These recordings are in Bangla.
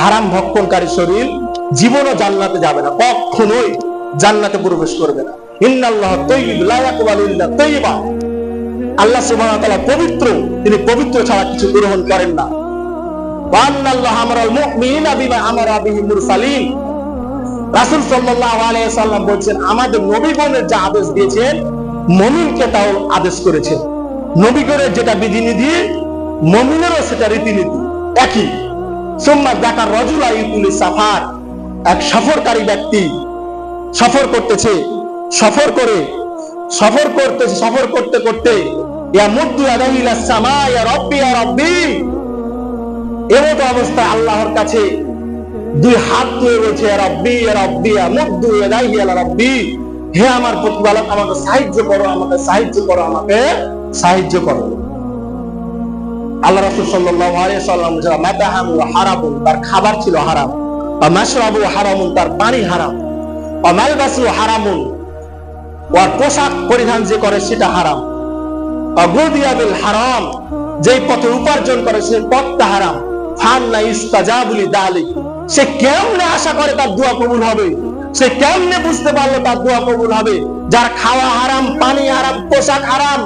হারাম ভক্ষণকারী শরীর জীবনও জান্নাতে যাবে না, কখনোই জান্নাতে প্রবেশ করবে না। ইন্নাল্লাহ তাইয়্যিব লা ইয়াকবালু ইল্লা তাইয়্যিবা। আল্লাহ সুবহানাহু ওয়া তাআলা পবিত্র, তিনি পবিত্র ছাড়া কিছু গ্রহণ করেন না। ওয়া আন্নাল্লাহা আমারাল মুমিনিনা বিমা আমারা বিহি মুরসালিন। রাসূল সাল্লাল্লাহু আলাইহি ওয়াসাল্লাম বলেছেন, আমাদের নবীগণের যা আদেশ দিয়েছেন মুমিনকে তাও আদেশ করেছেন। নবীগণের যেটা বিধিনিধি মুমিনেরও সেটা রীতিনীতি একই। সুম্মা যাকার রাজুলা ইউতুলি সাফার, এক সফরকারী ব্যক্তি সফর করতেছে, সফর করতে করতে ইয়া মুদ্দু ইয়াদাহি ইলাস সামা ইয়া রাব্বি ইয়া রাব্বি, এমত অবস্থায় আল্লাহর কাছে দুই হাত তুলে বলছে ইয়া রাব্বি ইয়া রাব্বি ইয়া মুদ্দু ইয়াদাহি ইলা রাব্বি, হে আমার প্রতিপালক আমাকে সাহায্য করো, আমাকে সাহায্য করো, আমাকে সাহায্য করো। আল্লাহ রাসূল সাল্লাল্লাহু আলাইহি ওয়াসাল্লাম যারা মাতাহামু হারামুন, তার খাবার ছিল হারাম, বা মাশরাবু হারামুন, তার পানি হারাম, বা মালবাসু হারামুন, ওর পোশাক পরিধান যে করে সেটা হারাম, বা গুদিয়া বিল হারাম, যেই পথে উপার্জন করে সেই পথটা হারাম। ফান্না ইস্তাজাবু লিযালিক, সে কেমনে আশা করে তার দোয়া কবুল হবে, সে কেমনে বুঝতে পারলো তার দোয়া কবুল হবে? যার খাওয়া হারাম, পানি হারাম, পোশাক হারাম,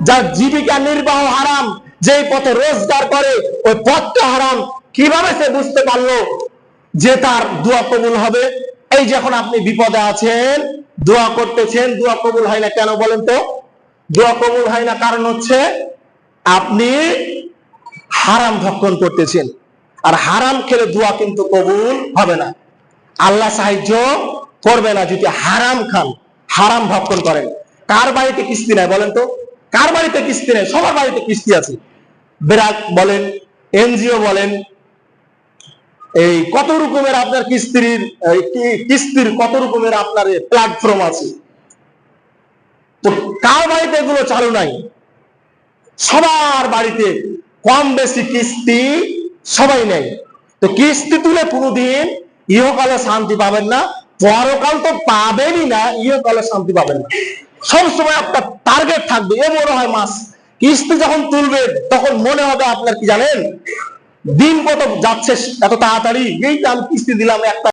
যার জীবিকা নির্বাহ হারাম, যেই পথে রোজগার করে ওই পথটা হারাম, কিভাবে সে বুঝতে পারলো যে তার দোয়া কবুল হবে? এই যখন আপনি বিপদে আছেন, দোয়া করতেছেন, দোয়া কবুল হয় না কেন বলেন তো? দোয়া কবুল হয় না কারণ হচ্ছে আপনি হারাম ভক্ষণ করতেছেন, আর হারাম খেলে দোয়া কিন্তু কবুল হবে না। আল্লাহ সাহায্য করবে না যদি হারাম খান, হারাম ভক্ষণ করেন। কার বাড়িতে কিস্তি নাই বলেন তো? কার বাড়িতে কিস্তি নেই? সবার বাড়িতে কিস্তি আছে। ব্র্যাক বলেন, এনজিও বলেন, এই কত রকমের আপনার কিস্তির কত রকমের আপনার প্ল্যাটফর্ম আছে। তো কার বাড়িতে এগুলো চালু নাই? সবার বাড়িতে কম বেশি কিস্তি সবাই নেই। তো কিস্তি তুলে কোনোদিন ইহকালে শান্তি পাবেন না, পরকাল তো পাবেনই না, ইহকালে শান্তি পাবেন না। সবসময় আপনার টার্গেট থাকবে, এ মনে হয় মাস কিস্তি যখন তুলবে তখন মনে হবে আপনার কি জানেন, দিন কত যাচ্ছে এত তাড়াতাড়ি, এই আমি কিস্তি দিলাম একটা